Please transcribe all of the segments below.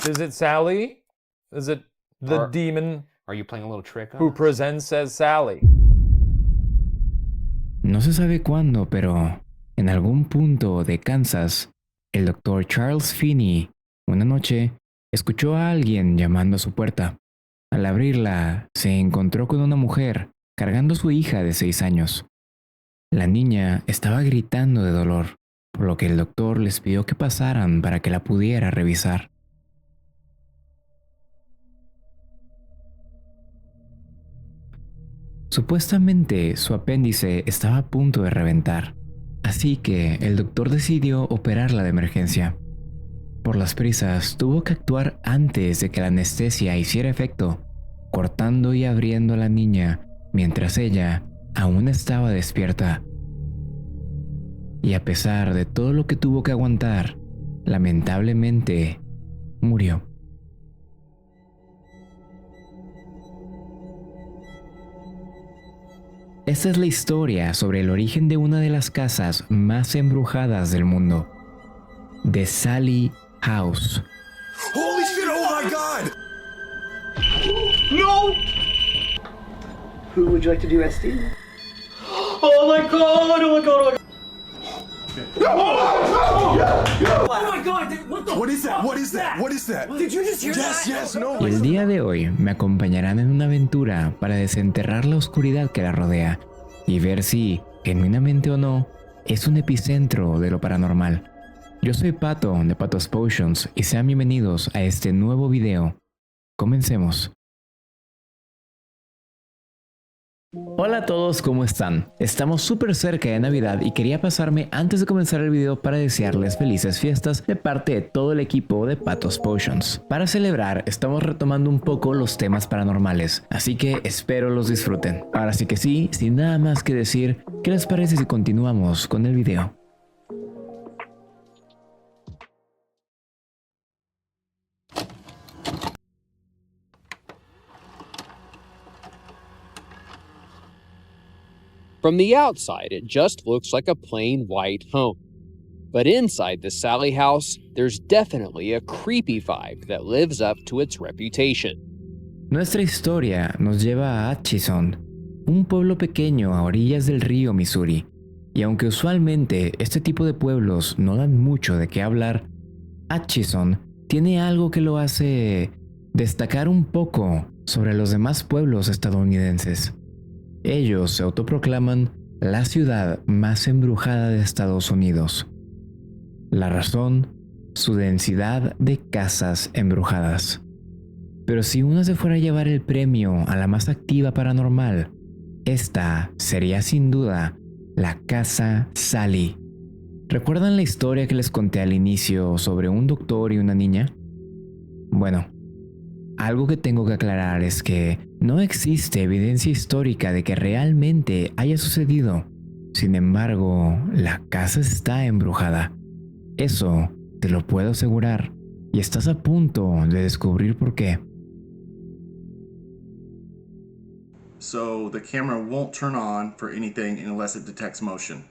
Is it Sally? Is it the demon Are you playing a little trick on who us? presents as Sally? No se sabe cuándo, pero en algún punto de Kansas, el Dr. Charles Finney, una noche, escuchó a alguien llamando a su puerta. Al abrirla, se encontró con una mujer cargando a su hija de 6 años. La niña estaba gritando de dolor, por lo que el doctor les pidió que pasaran para que la pudiera revisar. Supuestamente su apéndice estaba a punto de reventar, así que el doctor decidió operarla de emergencia. Por las prisas, tuvo que actuar antes de que la anestesia hiciera efecto, cortando y abriendo a la niña mientras ella aún estaba despierta. Y a pesar de todo lo que tuvo que aguantar, lamentablemente murió. Esta es la historia sobre el origen de una de las casas más embrujadas del mundo, The Sallie House. Holy shit, oh my god! No! Who would you like to do SD? Oh my god! Oh my god! Oh my god! Oh my god! What the What is that? fuck What is that? What is that? Did you just hear Yes, that? yes, no. Y el día de hoy me acompañarán en una aventura para desenterrar la oscuridad que la rodea y ver si, genuinamente o no, es un epicentro de lo paranormal. Yo soy Pato de Patos Potions y sean bienvenidos a este nuevo video. Comencemos. Hola a todos, ¿cómo están? Estamos súper cerca de Navidad y quería pasarme antes de comenzar el video para desearles felices fiestas de parte de todo el equipo de Patos Potions. Para celebrar, estamos retomando un poco los temas paranormales, así que espero los disfruten. Ahora sí que sí, sin nada más que decir, ¿qué les parece si continuamos con el video? From the outside, it just looks like a plain white home. But inside the Sallie house, there's definitely a creepy vibe that lives up to its reputation. Nuestra historia nos lleva a Atchison, un pueblo pequeño a orillas del río Missouri. Y aunque usualmente este tipo de pueblos no dan mucho de qué hablar, Atchison tiene algo que lo hace destacar un poco sobre los demás pueblos estadounidenses. Ellos se autoproclaman la ciudad más embrujada de Estados Unidos. La razón, su densidad de casas embrujadas. Pero si uno se fuera a llevar el premio a la más activa paranormal, esta sería sin duda la Casa Sallie. ¿Recuerdan la historia que les conté al inicio sobre un doctor y una niña? Bueno, algo que tengo que aclarar es que no existe evidencia histórica de que realmente haya sucedido. Sin embargo, la casa está embrujada. Eso te lo puedo asegurar y estás a punto de descubrir por qué. So the camera won't turn on for anything unless it detects motion.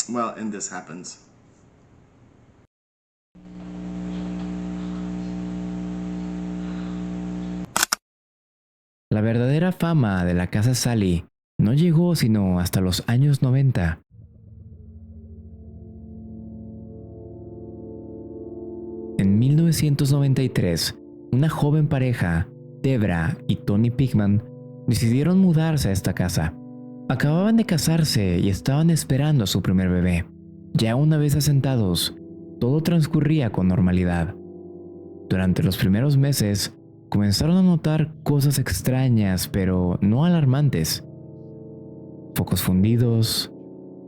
Well, and this happens. La verdadera fama de la Casa Sallie no llegó sino hasta los años 90. En 1993, una joven pareja, Debra y Tony Pickman, decidieron mudarse a esta casa. Acababan de casarse y estaban esperando a su primer bebé. Ya una vez asentados, todo transcurría con normalidad. Durante los primeros meses, comenzaron a notar cosas extrañas, pero no alarmantes. Focos fundidos,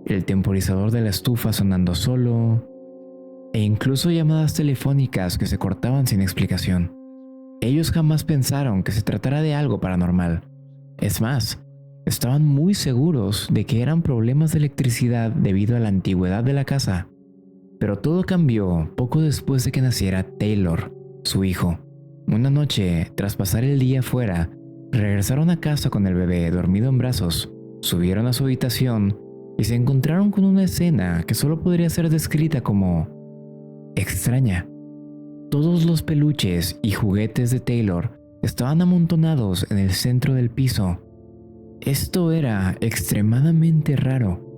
el temporizador de la estufa sonando solo, e incluso llamadas telefónicas que se cortaban sin explicación. Ellos jamás pensaron que se tratara de algo paranormal. Es más, estaban muy seguros de que eran problemas de electricidad debido a la antigüedad de la casa. Pero todo cambió poco después de que naciera Taylor, su hijo. Una noche, tras pasar el día fuera, regresaron a casa con el bebé dormido en brazos, subieron a su habitación y se encontraron con una escena que solo podría ser descrita como extraña. Todos los peluches y juguetes de Taylor estaban amontonados en el centro del piso. Esto era extremadamente raro.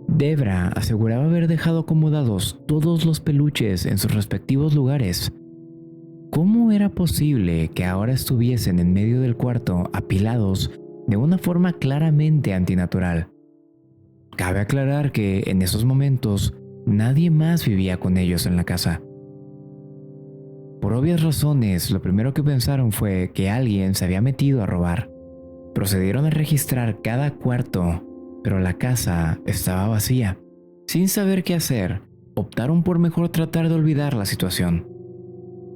Debra aseguraba haber dejado acomodados todos los peluches en sus respectivos lugares. ¿Cómo era posible que ahora estuviesen en medio del cuarto apilados de una forma claramente antinatural? Cabe aclarar que en esos momentos nadie más vivía con ellos en la casa. Por obvias razones, lo primero que pensaron fue que alguien se había metido a robar. Procedieron a registrar cada cuarto, pero la casa estaba vacía. Sin saber qué hacer, optaron por mejor tratar de olvidar la situación.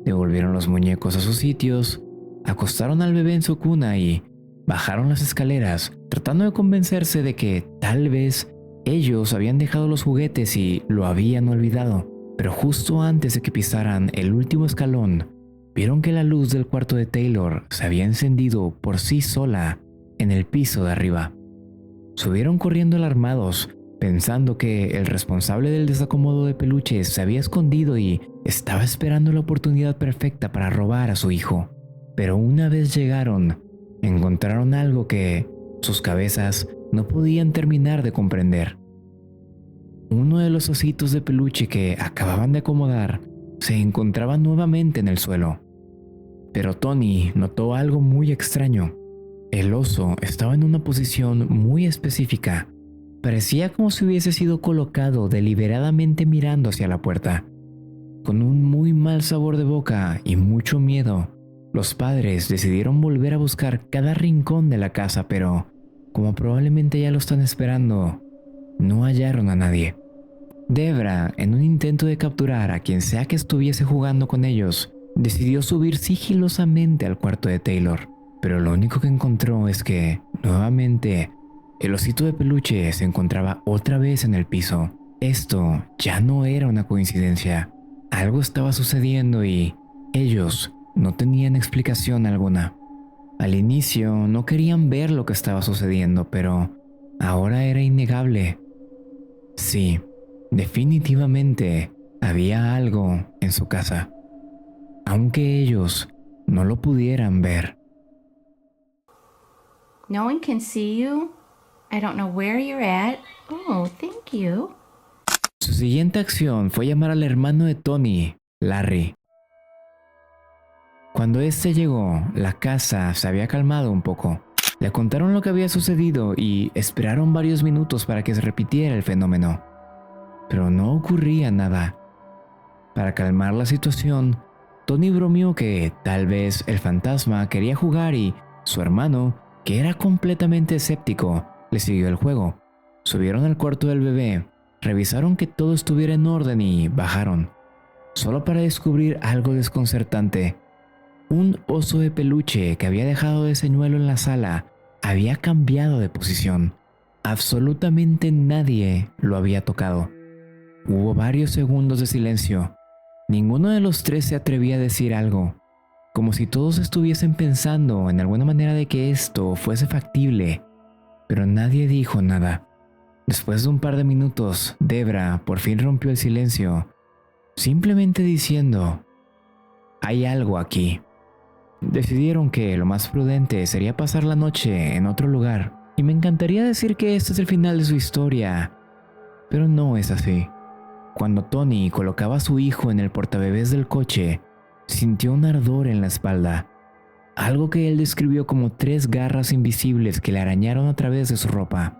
Devolvieron los muñecos a sus sitios, acostaron al bebé en su cuna y bajaron las escaleras, tratando de convencerse de que tal vez ellos habían dejado los juguetes y lo habían olvidado. Pero justo antes de que pisaran el último escalón, vieron que la luz del cuarto de Taylor se había encendido por sí sola en el piso de arriba. Subieron corriendo alarmados, pensando que el responsable del desacomodo de peluches se había escondido y estaba esperando la oportunidad perfecta para robar a su hijo. Pero una vez llegaron, encontraron algo que sus cabezas no podían terminar de comprender. Uno de los ositos de peluche que acababan de acomodar se encontraba nuevamente en el suelo. Pero Tony notó algo muy extraño. El oso estaba en una posición muy específica. Parecía como si hubiese sido colocado deliberadamente mirando hacia la puerta. Con un muy mal sabor de boca y mucho miedo, los padres decidieron volver a buscar cada rincón de la casa, pero, como probablemente ya lo están esperando, no hallaron a nadie. Debra, en un intento de capturar a quien sea que estuviese jugando con ellos, decidió subir sigilosamente al cuarto de Taylor, pero lo único que encontró es que, nuevamente, el osito de peluche se encontraba otra vez en el piso. Esto ya no era una coincidencia. Algo estaba sucediendo y ellos no tenían explicación alguna. Al inicio no querían ver lo que estaba sucediendo, pero ahora era innegable. Sí, definitivamente había algo en su casa, aunque ellos no lo pudieran ver. No one can see you. I don't know where you're at. Oh, thank you. Su siguiente acción fue llamar al hermano de Tony, Larry. Cuando este llegó, la casa se había calmado un poco. Le contaron lo que había sucedido y esperaron varios minutos para que se repitiera el fenómeno. Pero no ocurría nada. Para calmar la situación, Tony bromeó que tal vez el fantasma quería jugar y su hermano, que era completamente escéptico, le siguió el juego. Subieron al cuarto del bebé, revisaron que todo estuviera en orden y bajaron, solo para descubrir algo desconcertante. Un oso de peluche que había dejado de señuelo en la sala había cambiado de posición. Absolutamente nadie lo había tocado. Hubo varios segundos de silencio. Ninguno de los tres se atrevía a decir algo, como si todos estuviesen pensando en alguna manera de que esto fuese factible, pero nadie dijo nada. Después de un par de minutos, Debra por fin rompió el silencio, simplemente diciendo: «Hay algo aquí». Decidieron que lo más prudente sería pasar la noche en otro lugar, y me encantaría decir que este es el final de su historia, pero no es así. Cuando Tony colocaba a su hijo en el portabebés del coche, sintió un ardor en la espalda, algo que él describió como 3 garras invisibles que le arañaron a través de su ropa.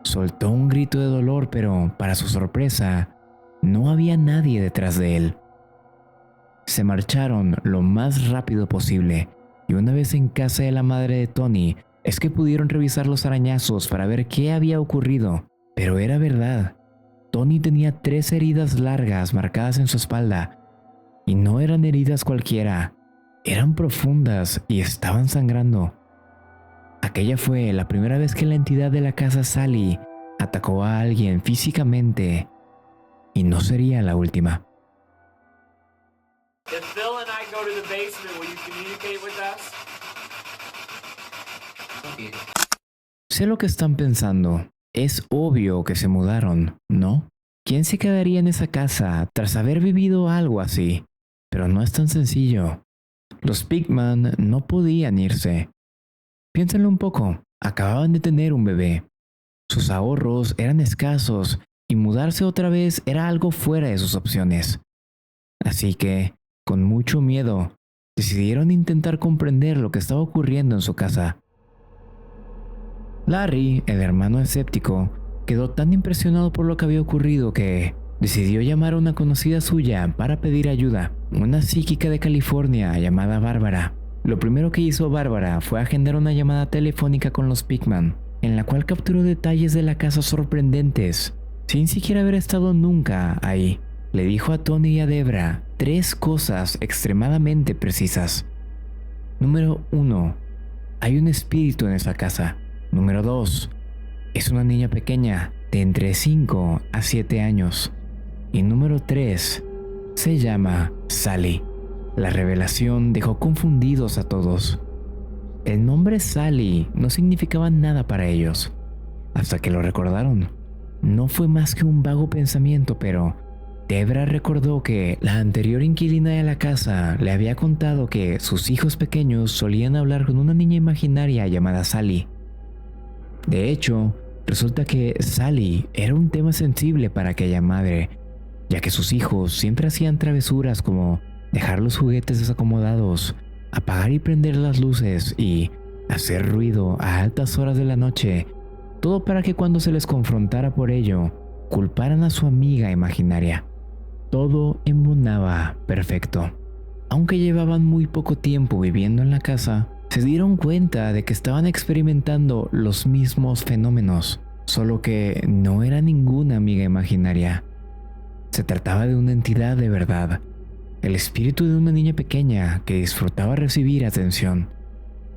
Soltó un grito de dolor, pero para su sorpresa, no había nadie detrás de él. Se marcharon lo más rápido posible, y una vez en casa de la madre de Tony, es que pudieron revisar los arañazos para ver qué había ocurrido. Pero era verdad. Tony tenía 3 heridas largas marcadas en su espalda, y no eran heridas cualquiera, eran profundas y estaban sangrando. Aquella fue la primera vez que la entidad de la casa Sally atacó a alguien físicamente, y no sería la última. If Phil and I go to the basement, will you communicate with us? Sé lo que están pensando. Es obvio que se mudaron, ¿no? ¿Quién se quedaría en esa casa tras haber vivido algo así? Pero no es tan sencillo. Los Pigman no podían irse. Piénsenlo un poco, acababan de tener un bebé. Sus ahorros eran escasos y mudarse otra vez era algo fuera de sus opciones. Así que, con mucho miedo, decidieron intentar comprender lo que estaba ocurriendo en su casa. Larry, el hermano escéptico, quedó tan impresionado por lo que había ocurrido que decidió llamar a una conocida suya para pedir ayuda, una psíquica de California llamada Bárbara. Lo primero que hizo Bárbara fue agendar una llamada telefónica con los Pigman, en la cual capturó detalles de la casa sorprendentes, sin siquiera haber estado nunca ahí. Le dijo a Tony y a Debra 3 cosas extremadamente precisas. Número 1. Hay un espíritu en esa casa. Número 2. Es una niña pequeña de entre 5 a 7 años. Y número 3. Se llama Sally. La revelación dejó confundidos a todos. El nombre Sally no significaba nada para ellos, hasta que lo recordaron. No fue más que un vago pensamiento, pero Debra recordó que la anterior inquilina de la casa le había contado que sus hijos pequeños solían hablar con una niña imaginaria llamada Sally. De hecho, resulta que Sally era un tema sensible para aquella madre, ya que sus hijos siempre hacían travesuras como dejar los juguetes desacomodados, apagar y prender las luces y hacer ruido a altas horas de la noche, todo para que cuando se les confrontara por ello, culparan a su amiga imaginaria. Todo embonaba perfecto. Aunque llevaban muy poco tiempo viviendo en la casa, se dieron cuenta de que estaban experimentando los mismos fenómenos, solo que no era ninguna amiga imaginaria. Se trataba de una entidad de verdad, el espíritu de una niña pequeña que disfrutaba recibir atención.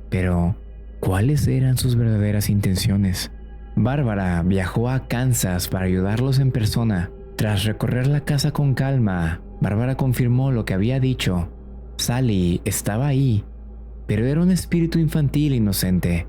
Pero, ¿cuáles eran sus verdaderas intenciones? Bárbara viajó a Kansas para ayudarlos en persona. Tras recorrer la casa con calma, Bárbara confirmó lo que había dicho. Sally estaba ahí, pero era un espíritu infantil inocente.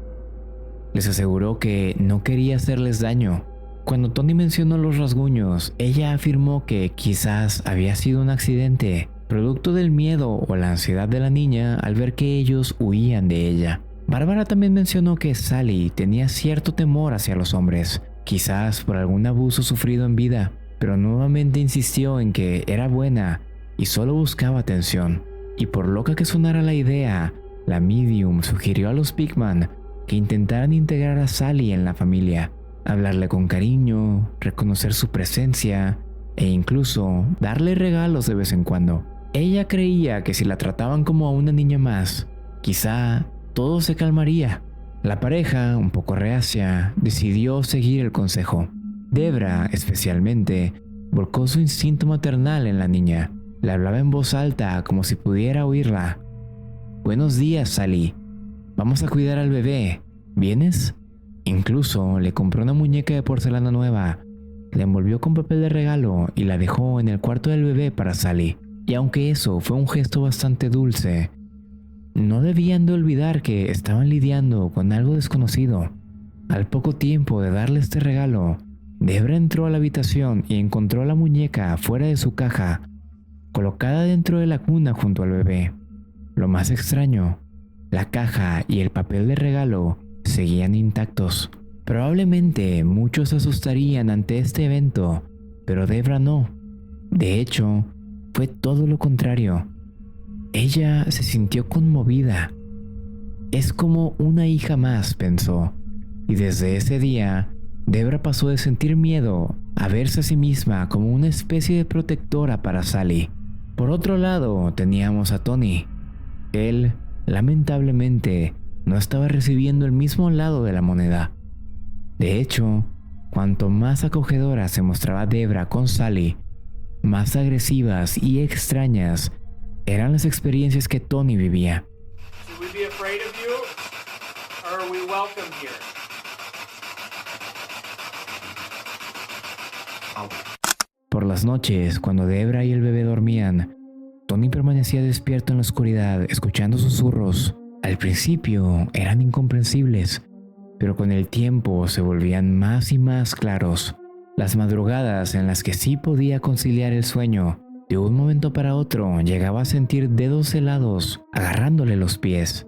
Les aseguró que no quería hacerles daño. Cuando Tony mencionó los rasguños, ella afirmó que quizás había sido un accidente, producto del miedo o la ansiedad de la niña al ver que ellos huían de ella. Bárbara también mencionó que Sally tenía cierto temor hacia los hombres, quizás por algún abuso sufrido en vida, pero nuevamente insistió en que era buena y solo buscaba atención. Y por loca que sonara la idea, la medium sugirió a los Pigman que intentaran integrar a Sally en la familia, hablarle con cariño, reconocer su presencia e incluso darle regalos de vez en cuando. Ella creía que si la trataban como a una niña más, quizá todo se calmaría. La pareja, un poco reacia, decidió seguir el consejo. Debra, especialmente, volcó su instinto maternal en la niña. Le hablaba en voz alta como si pudiera oírla. «Buenos días, Sally. Vamos a cuidar al bebé. ¿Vienes?» Incluso le compró una muñeca de porcelana nueva. La envolvió con papel de regalo y la dejó en el cuarto del bebé para Sally. Y aunque eso fue un gesto bastante dulce, no debían de olvidar que estaban lidiando con algo desconocido. Al poco tiempo de darle este regalo, Debra entró a la habitación y encontró la muñeca fuera de su caja, colocada dentro de la cuna junto al bebé. Lo más extraño, la caja y el papel de regalo seguían intactos. Probablemente muchos se asustarían ante este evento, pero Debra no. De hecho, fue todo lo contrario. Ella se sintió conmovida. Es como una hija más, pensó. Y desde ese día, Debra pasó de sentir miedo a verse a sí misma como una especie de protectora para Sally. Por otro lado, teníamos a Tony. Él, lamentablemente, no estaba recibiendo el mismo lado de la moneda. De hecho, cuanto más acogedora se mostraba Debra con Sally, más agresivas y extrañas eran las experiencias que Tony vivía. Should we be afraid of you, or are we welcome here? Por las noches, cuando Debra y el bebé dormían, Tony permanecía despierto en la oscuridad, escuchando susurros. Al principio eran incomprensibles, pero con el tiempo se volvían más y más claros. Las madrugadas en las que sí podía conciliar el sueño, de un momento para otro llegaba a sentir dedos helados agarrándole los pies,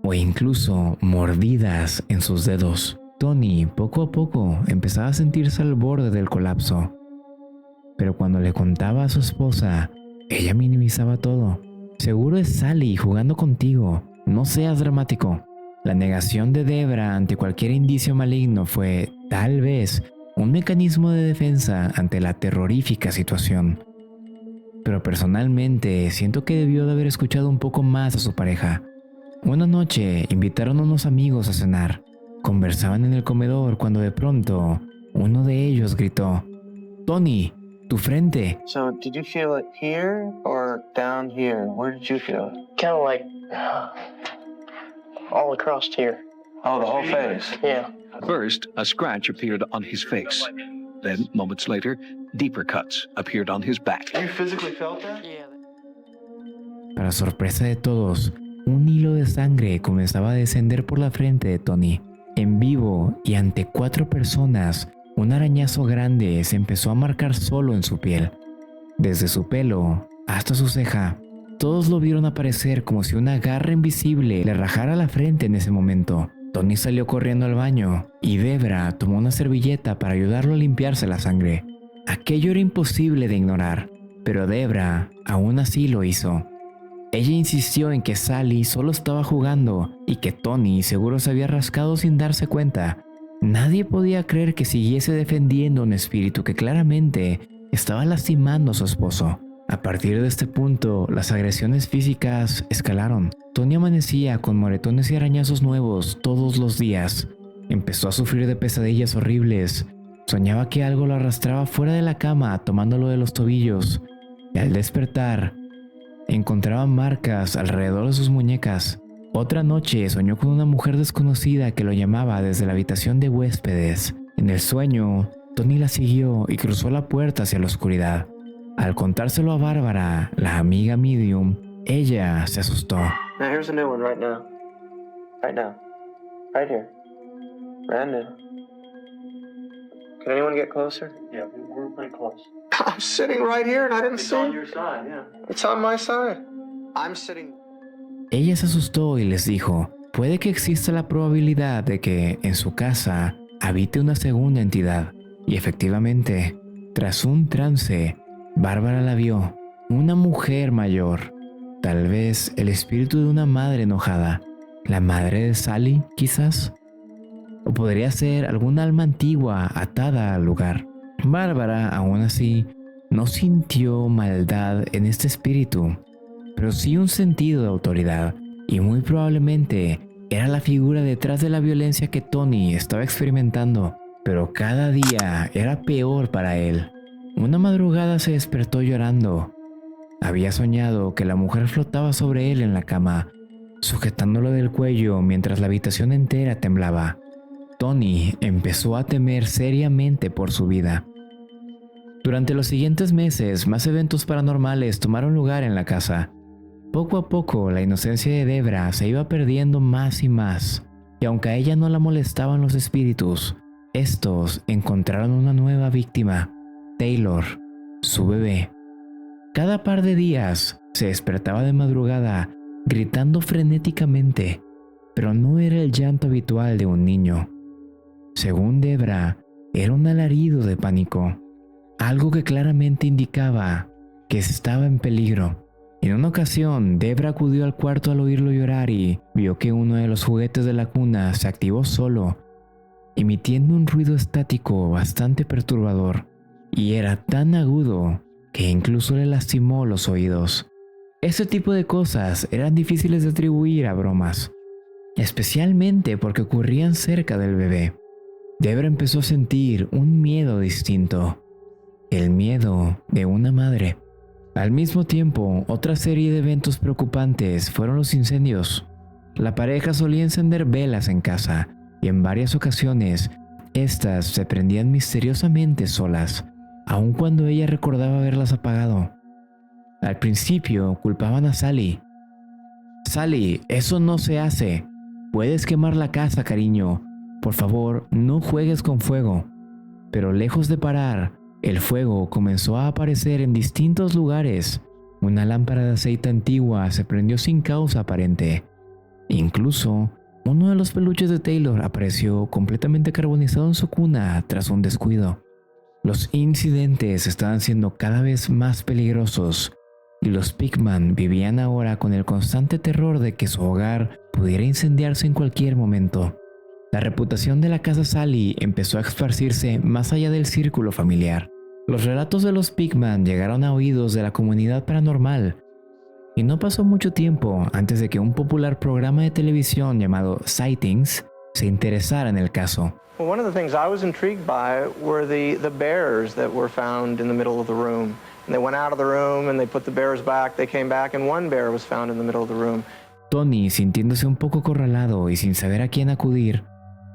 o incluso mordidas en sus dedos. Tony poco a poco empezaba a sentirse al borde del colapso. Pero cuando le contaba a su esposa, ella minimizaba todo. Seguro es Sally jugando contigo, no seas dramático. La negación de Debra ante cualquier indicio maligno fue, tal vez, un mecanismo de defensa ante la terrorífica situación. Pero personalmente siento que debió de haber escuchado un poco más a su pareja. Una noche invitaron a unos amigos a cenar. Conversaban en el comedor cuando de pronto uno de ellos gritó: «Tony, tu frente». So, did you feel it here or down here? Where did you feel it? Kind of like all across here. Oh, the whole face? Yeah. First, a scratch appeared on his face. Then, moments later, deeper cuts appeared on his back. You physically felt that? Yeah. Para sorpresa de todos, un hilo de sangre comenzaba a descender por la frente de Tony. En vivo y ante 4 personas, un arañazo grande se empezó a marcar solo en su piel. Desde su pelo hasta su ceja, todos lo vieron aparecer como si una garra invisible le rajara la frente en ese momento. Tony salió corriendo al baño y Debra tomó una servilleta para ayudarlo a limpiarse la sangre. Aquello era imposible de ignorar, pero Debra aún así lo hizo. Ella insistió en que Sally solo estaba jugando y que Tony seguro se había rascado sin darse cuenta. Nadie podía creer que siguiese defendiendo a un espíritu que claramente estaba lastimando a su esposo. A partir de este punto, las agresiones físicas escalaron. Tony amanecía con moretones y arañazos nuevos todos los días. Empezó a sufrir de pesadillas horribles. Soñaba que algo lo arrastraba fuera de la cama, tomándolo de los tobillos. Y al despertar, encontraba marcas alrededor de sus muñecas. Otra noche soñó con una mujer desconocida que lo llamaba desde la habitación de huéspedes. En el sueño, Tony la siguió y cruzó la puerta hacia la oscuridad. Al contárselo a Bárbara, la amiga medium, ella se asustó. Now here's a new one right now. Right now. Right here. Brand new. Can anyone get closer? Yeah, we're pretty close. I'm sitting right here and I didn't see it. It's on your side, yeah. It's on my side. I'm sitting... Ella se asustó y les dijo, puede que exista la probabilidad de que en su casa habite una segunda entidad. Y efectivamente, tras un trance, Bárbara la vio, una mujer mayor, tal vez el espíritu de una madre enojada, la madre de Sally, quizás, o podría ser alguna alma antigua atada al lugar. Bárbara, aún así, no sintió maldad en este espíritu, pero sí un sentido de autoridad, y muy probablemente era la figura detrás de la violencia que Tony estaba experimentando, pero cada día era peor para él. Una madrugada se despertó llorando. Había soñado que la mujer flotaba sobre él en la cama, sujetándolo del cuello mientras la habitación entera temblaba. Tony empezó a temer seriamente por su vida. Durante los siguientes meses, más eventos paranormales tomaron lugar en la casa. Poco a poco, la inocencia de Debra se iba perdiendo más y más, y aunque a ella no la molestaban los espíritus, estos encontraron una nueva víctima, Taylor, su bebé. Cada par de días se despertaba de madrugada gritando frenéticamente, pero no era el llanto habitual de un niño. Según Debra, era un alarido de pánico, algo que claramente indicaba que estaba en peligro. En una ocasión, Debra acudió al cuarto al oírlo llorar y vio que uno de los juguetes de la cuna se activó solo, emitiendo un ruido estático bastante perturbador, y era tan agudo que incluso le lastimó los oídos. Ese tipo de cosas eran difíciles de atribuir a bromas, especialmente porque ocurrían cerca del bebé. Debra empezó a sentir un miedo distinto, el miedo de una madre. Al mismo tiempo, otra serie de eventos preocupantes fueron los incendios. La pareja solía encender velas en casa, y en varias ocasiones, estas se prendían misteriosamente solas, aun cuando ella recordaba haberlas apagado. Al principio culpaban a Sally. «Sally, eso no se hace. Puedes quemar la casa, cariño. Por favor, no juegues con fuego». Pero lejos de parar, el fuego comenzó a aparecer en distintos lugares. Una lámpara de aceite antigua se prendió sin causa aparente. Incluso, uno de los peluches de Taylor apareció completamente carbonizado en su cuna tras un descuido. Los incidentes estaban siendo cada vez más peligrosos y los Pigman vivían ahora con el constante terror de que su hogar pudiera incendiarse en cualquier momento. La reputación de la casa Sally empezó a esparcirse más allá del círculo familiar. Los relatos de los Pigman llegaron a oídos de la comunidad paranormal, y no pasó mucho tiempo antes de que un popular programa de televisión llamado Sightings se interesara en el caso. Well, one of the things I was intrigued by were the bears that were found in the middle of the room. And they went out of the room and they put the bears back. They came back and one bear was found in the middle of the room. Tony, sintiéndose un poco acorralado y sin saber a quién acudir,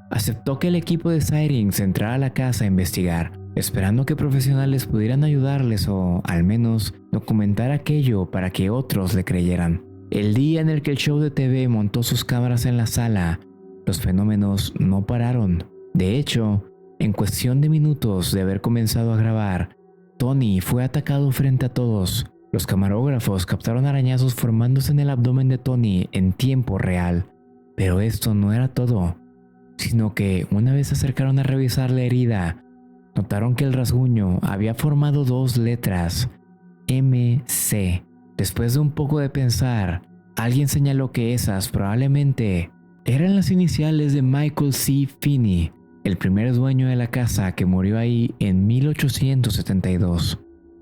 aceptó que el equipo de Sightings entrara a la casa a investigar, esperando que profesionales pudieran ayudarles o, al menos, documentar aquello para que otros le creyeran. El día en el que el show de TV montó sus cámaras en la sala, los fenómenos no pararon. De hecho, en cuestión de minutos de haber comenzado a grabar, Tony fue atacado frente a todos. Los camarógrafos captaron arañazos formándose en el abdomen de Tony en tiempo real. Pero esto no era todo, sino que una vez se acercaron a revisar la herida, notaron que el rasguño había formado dos letras, MC. Después de un poco de pensar, alguien señaló que esas probablemente eran las iniciales de Michael C. Finney, el primer dueño de la casa que murió ahí en 1872.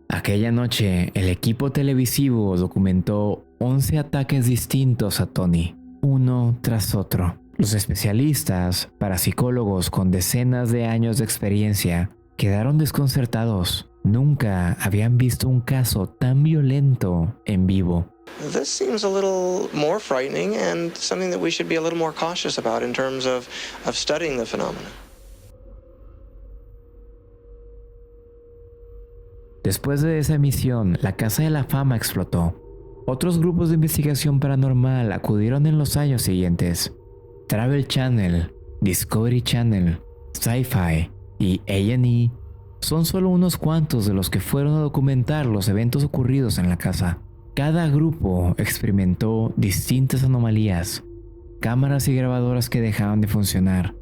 Aquella noche, el equipo televisivo documentó 11 ataques distintos a Tony, uno tras otro. Los especialistas, parapsicólogos con decenas de años de experiencia, quedaron desconcertados. Nunca habían visto un caso tan violento en vivo. This seems a little more frightening and something that we should be a little more cautious about in terms of studying the phenomena. Después de esa emisión, la Casa de la Fama explotó. Otros grupos de investigación paranormal acudieron en los años siguientes. Travel Channel, Discovery Channel, Sci-Fi y A&E son solo unos cuantos de los que fueron a documentar los eventos ocurridos en la casa. Cada grupo experimentó distintas anomalías, cámaras y grabadoras que dejaban de funcionar,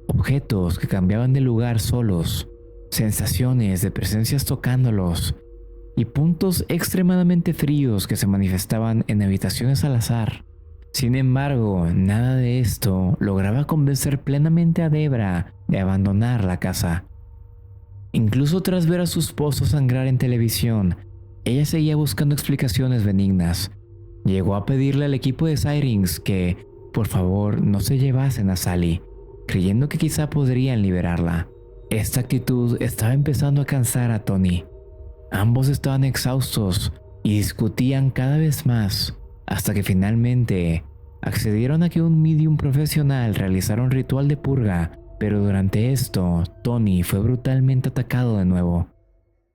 objetos que cambiaban de lugar solos, sensaciones de presencias tocándolos y puntos extremadamente fríos que se manifestaban en habitaciones al azar. Sin embargo, nada de esto lograba convencer plenamente a Debra de abandonar la casa. Incluso tras ver a su esposo sangrar en televisión, ella seguía buscando explicaciones benignas. Llegó a pedirle al equipo de Sightings que, por favor, no se llevasen a Sally, creyendo que quizá podrían liberarla. Esta actitud estaba empezando a cansar a Tony. Ambos estaban exhaustos y discutían cada vez más, hasta que finalmente accedieron a que un medium profesional realizara un ritual de purga, pero durante esto, Tony fue brutalmente atacado de nuevo.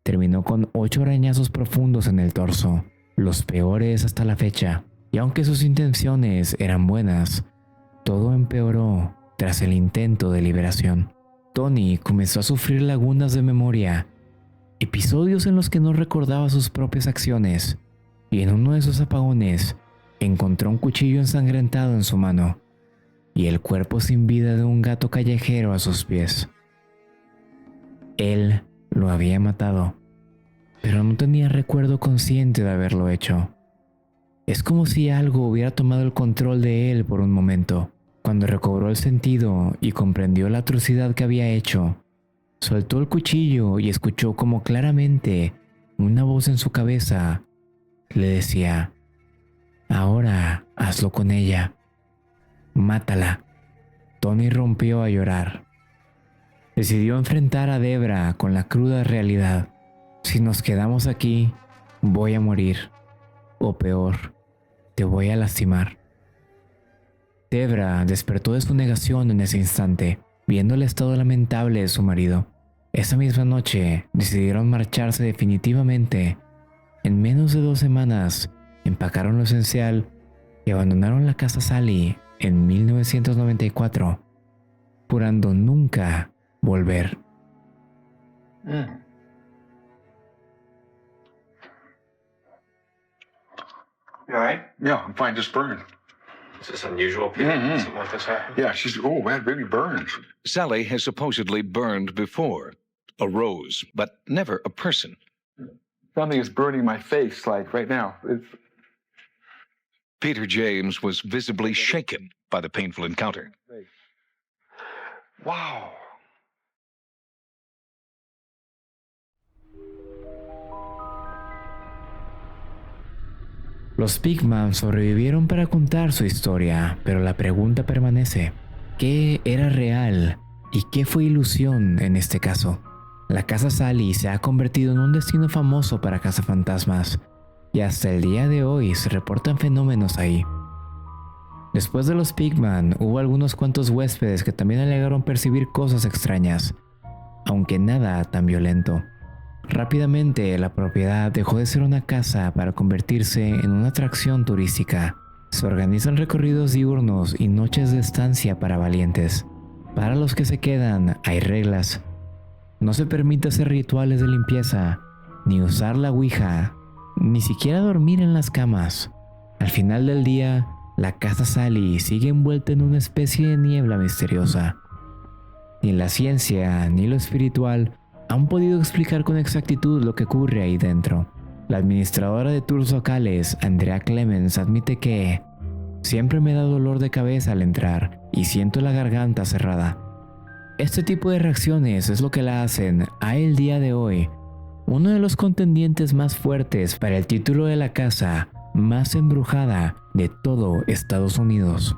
Terminó con 8 arañazos profundos en el torso, los peores hasta la fecha, y aunque sus intenciones eran buenas, todo empeoró tras el intento de liberación. Tony comenzó a sufrir lagunas de memoria, episodios en los que no recordaba sus propias acciones, y en uno de esos apagones encontró un cuchillo ensangrentado en su mano y el cuerpo sin vida de un gato callejero a sus pies. Él lo había matado, pero no tenía recuerdo consciente de haberlo hecho. Es como si algo hubiera tomado el control de él por un momento. Cuando recobró el sentido y comprendió la atrocidad que había hecho, soltó el cuchillo y escuchó como claramente una voz en su cabeza le decía: ahora hazlo con ella, mátala. Tony rompió a llorar. Decidió enfrentar a Debra con la cruda realidad: si nos quedamos aquí, voy a morir, o peor, te voy a lastimar. Debra despertó de su negación en ese instante, viendo el estado lamentable de su marido. Esa misma noche decidieron marcharse definitivamente. En menos de 2 semanas, empacaron lo esencial y abandonaron la casa Sally en 1994, jurando nunca volver. Mm. You all right? Yeah, I'm fine. Just burned. Is this unusual, Peter? Mhm. Something like this happen? Yeah, she's. Oh, man, baby burned. Sally has supposedly burned before. A rose, but never a person. Something is burning my face, like right now. It's. Peter James was visibly shaken by the painful encounter. Wow. Los Pigman sobrevivieron para contar su historia, pero la pregunta permanece: ¿qué era real y qué fue ilusión en este caso? La Casa Sally se ha convertido en un destino famoso para cazafantasmas, y hasta el día de hoy se reportan fenómenos ahí. Después de los Pigman, hubo algunos cuantos huéspedes que también alegaron percibir cosas extrañas, aunque nada tan violento. Rápidamente, la propiedad dejó de ser una casa para convertirse en una atracción turística. Se organizan recorridos diurnos y noches de estancia para valientes. Para los que se quedan, hay reglas. No se permite hacer rituales de limpieza, ni usar la ouija, ni siquiera dormir en las camas. Al final del día, la Casa Sally sigue envuelta en una especie de niebla misteriosa. Ni la ciencia ni lo espiritual han podido explicar con exactitud lo que ocurre ahí dentro. La administradora de tours locales, Andrea Clemens, admite que siempre me da dolor de cabeza al entrar y siento la garganta cerrada. Este tipo de reacciones es lo que la hacen, a el día de hoy, uno de los contendientes más fuertes para el título de la casa más embrujada de todo Estados Unidos.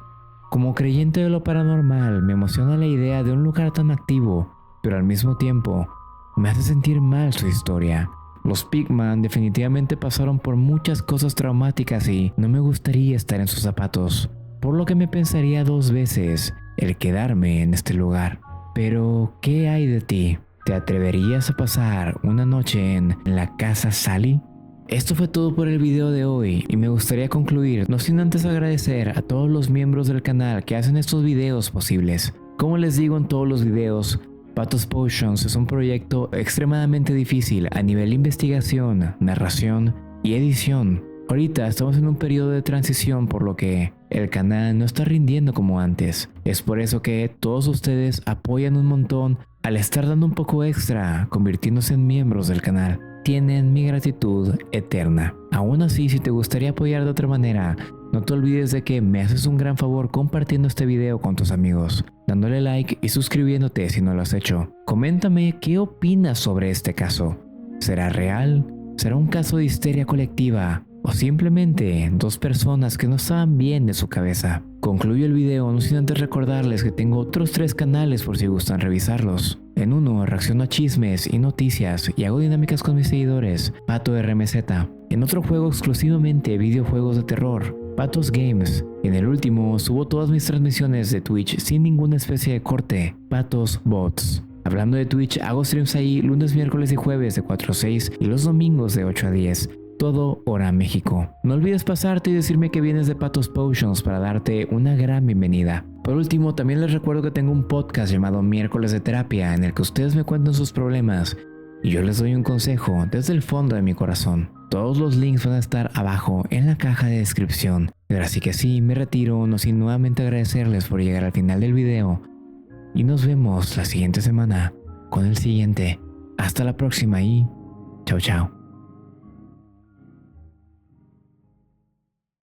Como creyente de lo paranormal, me emociona la idea de un lugar tan activo, pero al mismo tiempo me hace sentir mal su historia. Los Pigman definitivamente pasaron por muchas cosas traumáticas y no me gustaría estar en sus zapatos, por lo que me pensaría dos veces el quedarme en este lugar. Pero, ¿qué hay de ti? ¿Te atreverías a pasar una noche en la Casa Sally? Esto fue todo por el video de hoy y me gustaría concluir no sin antes agradecer a todos los miembros del canal que hacen estos videos posibles. Como les digo en todos los videos, Patos Potions es un proyecto extremadamente difícil a nivel investigación, narración y edición. Ahorita estamos en un periodo de transición, por lo que el canal no está rindiendo como antes. Es por eso que todos ustedes apoyan un montón al estar dando un poco extra, convirtiéndose en miembros del canal. Tienen mi gratitud eterna. Aún así, si te gustaría apoyar de otra manera, no te olvides de que me haces un gran favor compartiendo este video con tus amigos, dándole like y suscribiéndote si no lo has hecho. Coméntame qué opinas sobre este caso. ¿Será real? ¿Será un caso de histeria colectiva? ¿O simplemente dos personas que no estaban bien de su cabeza? Concluyo el video no sin antes recordarles que tengo otros 3 canales por si gustan revisarlos. En uno reacciono a chismes y noticias y hago dinámicas con mis seguidores, Pato RMZ. En otro juego exclusivamente videojuegos de terror, Patos Games. Y en el último subo todas mis transmisiones de Twitch sin ninguna especie de corte, Patos Bots. Hablando de Twitch, hago streams ahí lunes, miércoles y jueves de 4 a 6 y los domingos de 8 a 10. Todo hora México. No olvides pasarte y decirme que vienes de Patos Potions para darte una gran bienvenida. Por último, también les recuerdo que tengo un podcast llamado Miércoles de Terapia en el que ustedes me cuentan sus problemas y yo les doy un consejo desde el fondo de mi corazón. Todos los links van a estar abajo en la caja de descripción. Y ahora sí que sí, me retiro, no sin nuevamente agradecerles por llegar al final del video y nos vemos la siguiente semana con el siguiente. Hasta la próxima y chao chao.